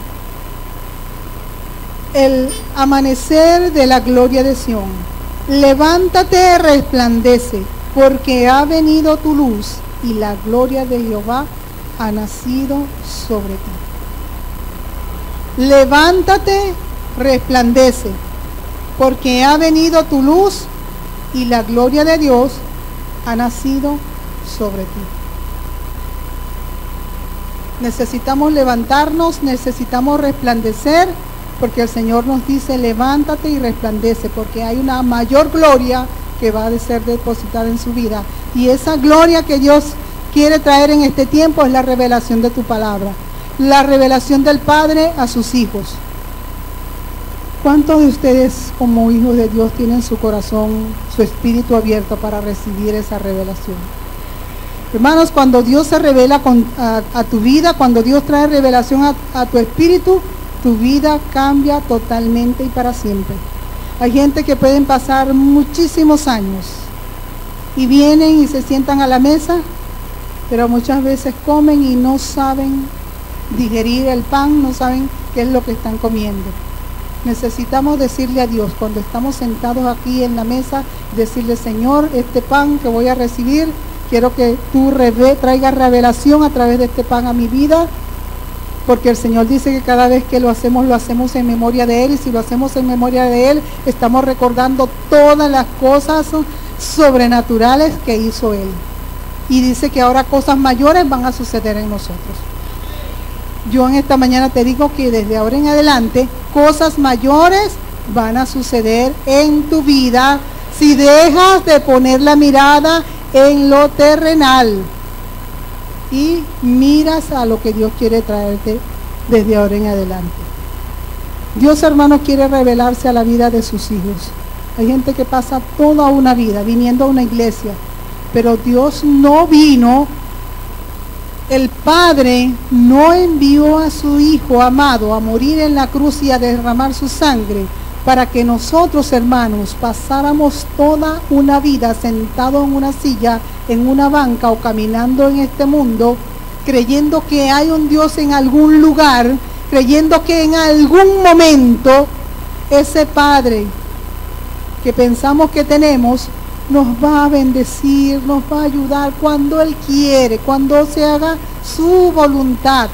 el amanecer de la gloria de Sión, levántate, resplandece, porque ha venido tu luz y la gloria de Jehová ha nacido sobre ti. Levántate, resplandece, porque ha venido tu luz y la gloria de Dios ha nacido sobre ti. Necesitamos levantarnos, necesitamos resplandecer, porque el Señor nos dice, levántate y resplandece, porque hay una mayor gloria que va a ser depositada en su vida. Y esa gloria que Dios quiere traer en este tiempo es la revelación de tu palabra, la revelación del Padre a sus hijos. ¿Cuántos de ustedes como hijos de Dios tienen su corazón, su espíritu abierto para recibir esa revelación? Hermanos, cuando Dios se revela a tu vida, cuando Dios trae revelación a tu espíritu, tu vida cambia totalmente y para siempre. Hay gente que pueden pasar muchísimos años y vienen y se sientan a la mesa, pero muchas veces comen y no saben digerir el pan, no saben qué es lo que están comiendo. Necesitamos decirle a Dios, cuando estamos sentados aquí en la mesa, decirle, Señor, este pan que voy a recibir, quiero que tú traigas revelación a través de este pan a mi vida, porque el Señor dice que cada vez que lo hacemos en memoria de Él, y si lo hacemos en memoria de Él, estamos recordando todas las cosas sobrenaturales que hizo Él. Y dice que ahora cosas mayores van a suceder en nosotros. Yo en esta mañana te digo que desde ahora en adelante, cosas mayores van a suceder en tu vida si dejas de poner la mirada en lo terrenal y miras a lo que Dios quiere traerte desde ahora en adelante. Dios, hermanos, quiere revelarse a la vida de sus hijos. Hay gente que pasa toda una vida viniendo a una iglesia, pero Dios no vino, el Padre no envió a su Hijo amado a morir en la cruz y a derramar su sangre para que nosotros, hermanos, pasáramos toda una vida sentados en una silla, en una banca o caminando en este mundo, creyendo que hay un Dios en algún lugar, creyendo que en algún momento ese Padre que pensamos que tenemos nos va a bendecir, nos va a ayudar cuando Él quiere, cuando se haga su voluntad.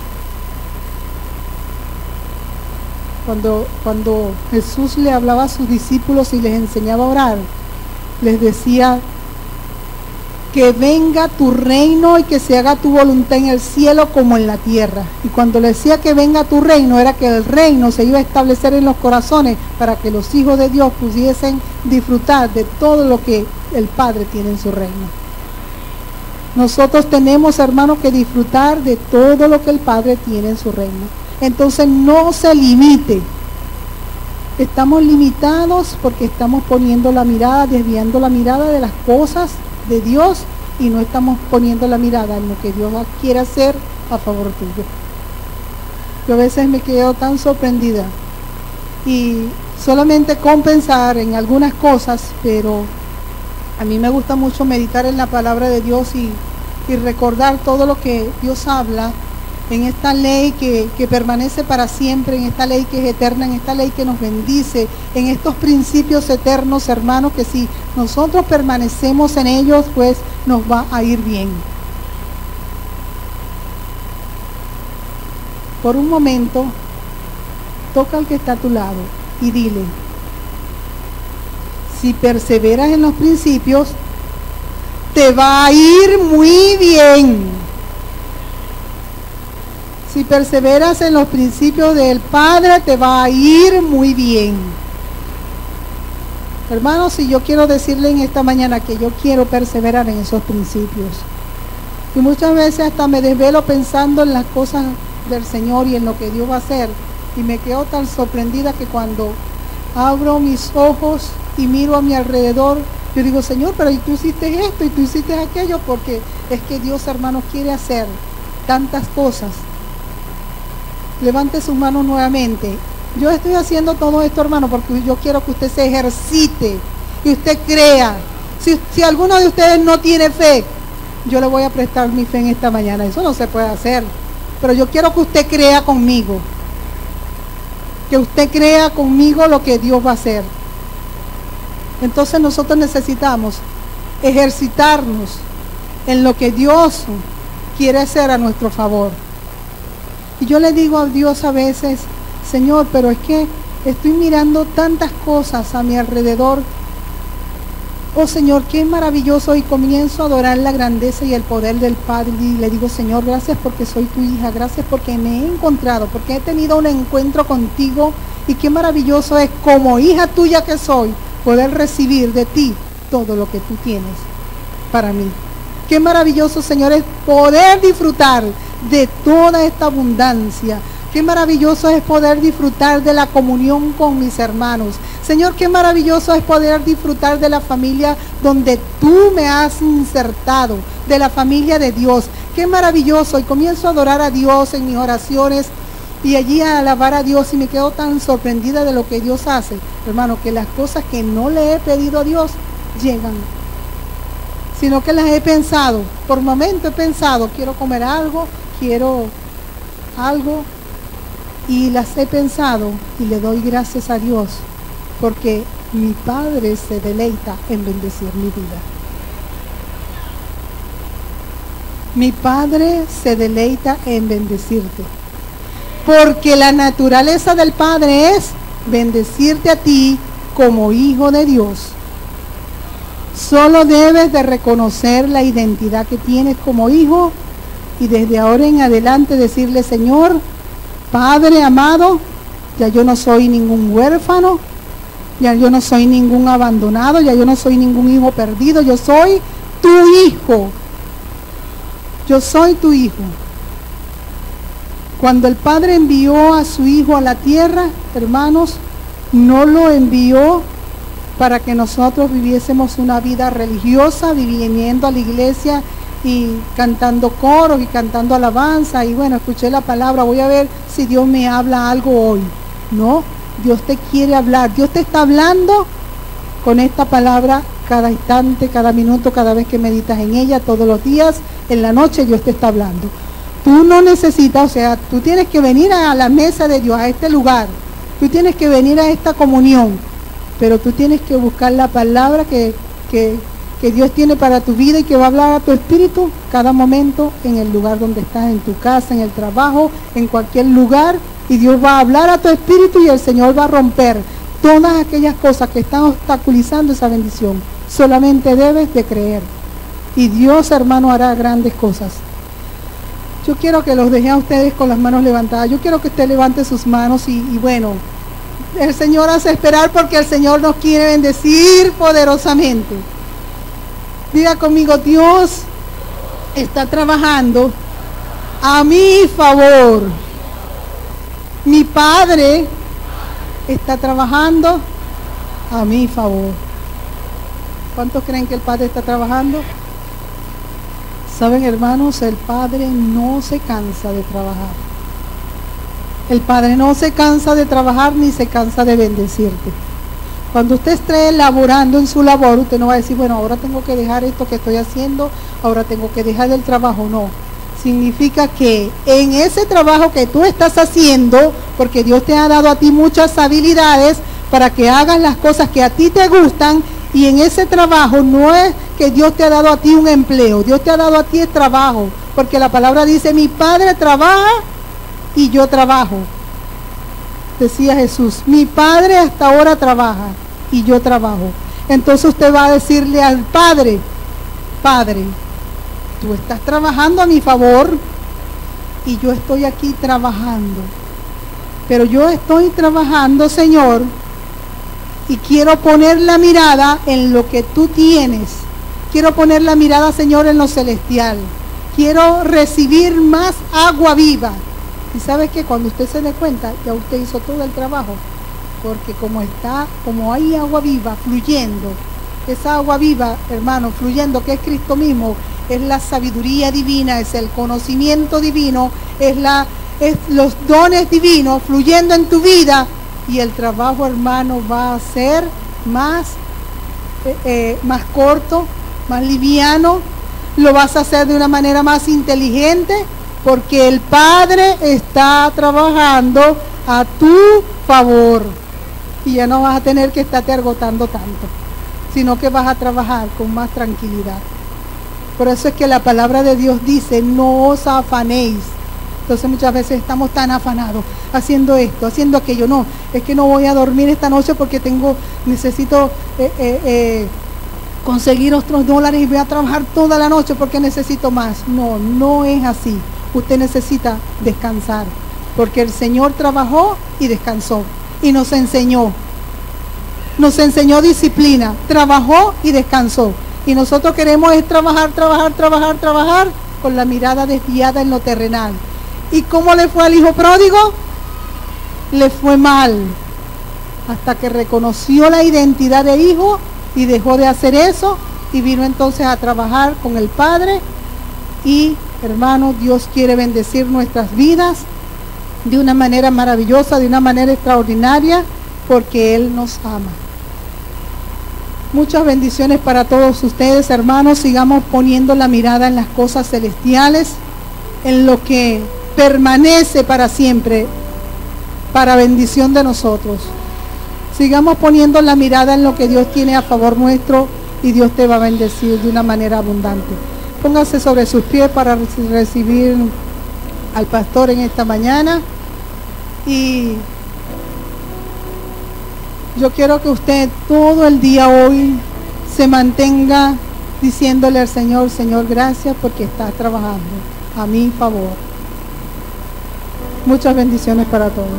Cuando Jesús le hablaba a sus discípulos y les enseñaba a orar, les decía que venga tu reino y que se haga tu voluntad en el cielo como en la tierra. Y cuando le decía que venga tu reino, era que el reino se iba a establecer en los corazones para que los hijos de Dios pudiesen disfrutar de todo lo que el Padre tiene en su reino. Nosotros tenemos, hermanos, que disfrutar de todo lo que el Padre tiene en su reino. Entonces no se limite. Estamos limitados porque estamos poniendo la mirada, desviando la mirada de las cosas de Dios y no estamos poniendo la mirada en lo que Dios quiere hacer a favor tuyo. Yo a veces me quedo tan sorprendida y solamente con pensar en algunas cosas, pero a mí me gusta mucho meditar en la palabra de Dios y recordar todo lo que Dios habla en esta ley que permanece para siempre, en esta ley que es eterna, en esta ley que nos bendice, en estos principios eternos, hermanos, que si nosotros permanecemos en ellos, pues nos va a ir bien. Por un momento, toca al que está a tu lado y dile, si perseveras en los principios, te va a ir muy bien. Si perseveras en los principios del Padre, te va a ir muy bien. Hermanos, si yo quiero decirle en esta mañana que yo quiero perseverar en esos principios. Y muchas veces hasta me desvelo pensando en las cosas del Señor y en lo que Dios va a hacer. Y me quedo tan sorprendida que cuando abro mis ojos y miro a mi alrededor, yo digo, Señor, pero ¿y tú hiciste esto? ¿Y tú hiciste aquello? Porque es que Dios, hermanos, quiere hacer tantas cosas. Levante sus manos nuevamente. Yo estoy haciendo todo esto, hermano, porque yo quiero que usted se ejercite y usted crea. Si alguno de ustedes no tiene fe, yo le voy a prestar mi fe en esta mañana. Eso no se puede hacer. Pero yo quiero que usted crea conmigo. Que usted crea conmigo lo que Dios va a hacer. Entonces nosotros necesitamos ejercitarnos en lo que Dios quiere hacer a nuestro favor. Y yo le digo a Dios a veces, Señor, pero es que estoy mirando tantas cosas a mi alrededor Oh Señor, qué maravilloso, y comienzo a adorar la grandeza y el poder del Padre y le digo, Señor, gracias porque soy tu hija, gracias porque me he encontrado, porque he tenido un encuentro contigo y qué maravilloso es como hija tuya que soy poder recibir de ti todo lo que tú tienes para mí. Qué maravilloso, Señor, es poder disfrutar de toda esta abundancia. Qué maravilloso es poder disfrutar de la comunión con mis hermanos. Señor, qué maravilloso es poder disfrutar de la familia donde tú me has insertado, de la familia de Dios. Qué maravilloso. Y comienzo a adorar a Dios en mis oraciones y allí a alabar a Dios y me quedo tan sorprendida de lo que Dios hace. Hermano, que las cosas que no le he pedido a Dios llegan, sino que las he pensado. Por momento he pensado, quiero comer algo, quiero algo, y las he pensado y le doy gracias a Dios porque mi Padre se deleita en bendecir mi vida. Mi Padre se deleita en bendecirte, porque la naturaleza del Padre es bendecirte a ti como hijo de Dios. Solo debes de reconocer la identidad que tienes como hijo y desde ahora en adelante decirle, Señor, Padre amado, ya yo no soy ningún huérfano, ya yo no soy ningún abandonado, ya yo no soy ningún hijo perdido, yo soy tu hijo. Yo soy tu hijo. Cuando el Padre envió a su Hijo a la tierra, hermanos, no lo envió para que nosotros viviésemos una vida religiosa, viniendo a la iglesia y cantando coros y cantando alabanza y bueno, escuché la palabra, voy a ver si Dios me habla algo hoy. No, Dios te quiere hablar, Dios te está hablando con esta palabra cada instante, cada minuto, cada vez que meditas en ella, todos los días, en la noche Dios te está hablando. Tú no necesitas, o sea, tú tienes que venir a la mesa de Dios, a este lugar, tú tienes que venir a esta comunión, pero tú tienes que buscar la palabra que Dios tiene para tu vida y que va a hablar a tu espíritu cada momento en el lugar donde estás, en tu casa, en el trabajo, en cualquier lugar, y Dios va a hablar a tu espíritu y el Señor va a romper todas aquellas cosas que están obstaculizando esa bendición. Solamente debes de creer y Dios, hermano, hará grandes cosas. Yo quiero que los deje a ustedes con las manos levantadas. Yo quiero que usted levante sus manos y bueno, el Señor hace esperar porque el Señor nos quiere bendecir poderosamente. Diga conmigo, Dios está trabajando a mi favor. Mi Padre está trabajando a mi favor. ¿Cuántos creen que el Padre está trabajando? Saben, hermanos, el Padre no se cansa de trabajar. El Padre no se cansa de trabajar ni se cansa de bendecirte. Cuando usted esté laborando en su labor, usted no va a decir, bueno, ahora tengo que dejar esto que estoy haciendo, ahora tengo que dejar el trabajo. No, significa que en ese trabajo que tú estás haciendo, porque Dios te ha dado a ti muchas habilidades para que hagas las cosas que a ti te gustan, y en ese trabajo no es que Dios te ha dado a ti un empleo, Dios te ha dado a ti el trabajo, porque la palabra dice, mi Padre trabaja y yo trabajo. Decía Jesús, mi Padre hasta ahora trabaja y yo trabajo. Entonces usted va a decirle al Padre, Padre, tú estás trabajando a mi favor y yo estoy aquí trabajando. Pero yo estoy trabajando, Señor, y quiero poner la mirada en lo que tú tienes. Quiero poner la mirada, Señor, en lo celestial. Quiero recibir más agua viva. Y sabes que cuando usted se dé cuenta, ya usted hizo todo el trabajo, porque como hay agua viva fluyendo, esa agua viva, hermano, fluyendo, que es Cristo mismo, es la sabiduría divina, es el conocimiento divino, es los dones divinos fluyendo en tu vida, y el trabajo, hermano, va a ser más corto, más liviano, lo vas a hacer de una manera más inteligente, porque el Padre está trabajando a tu favor y ya no vas a tener que estarte agotando tanto, sino que vas a trabajar con más tranquilidad. Por eso es que la palabra de Dios dice, no os afanéis. Entonces muchas veces estamos tan afanados, haciendo esto, haciendo aquello. No, es que no voy a dormir esta noche porque necesito conseguir otros dólares y voy a trabajar toda la noche porque necesito más. No, no es así. Usted necesita descansar, porque el Señor trabajó y descansó y nos enseñó disciplina, trabajó y descansó. Y nosotros queremos es trabajar con la mirada desviada en lo terrenal. ¿Y cómo le fue al hijo pródigo? Le fue mal, hasta que reconoció la identidad de hijo y dejó de hacer eso y vino entonces a trabajar con el Padre. Y hermanos, Dios quiere bendecir nuestras vidas de una manera maravillosa, de una manera extraordinaria, porque Él nos ama. Muchas bendiciones para todos ustedes, hermanos. Sigamos poniendo la mirada en las cosas celestiales, en lo que permanece para siempre, para bendición de nosotros. Sigamos poniendo la mirada en lo que Dios tiene a favor nuestro y Dios te va a bendecir de una manera abundante. Póngase sobre sus pies para recibir al pastor en esta mañana. Y yo quiero que usted todo el día hoy se mantenga diciéndole al Señor: Señor, gracias porque estás trabajando a mi favor. Muchas bendiciones para todos.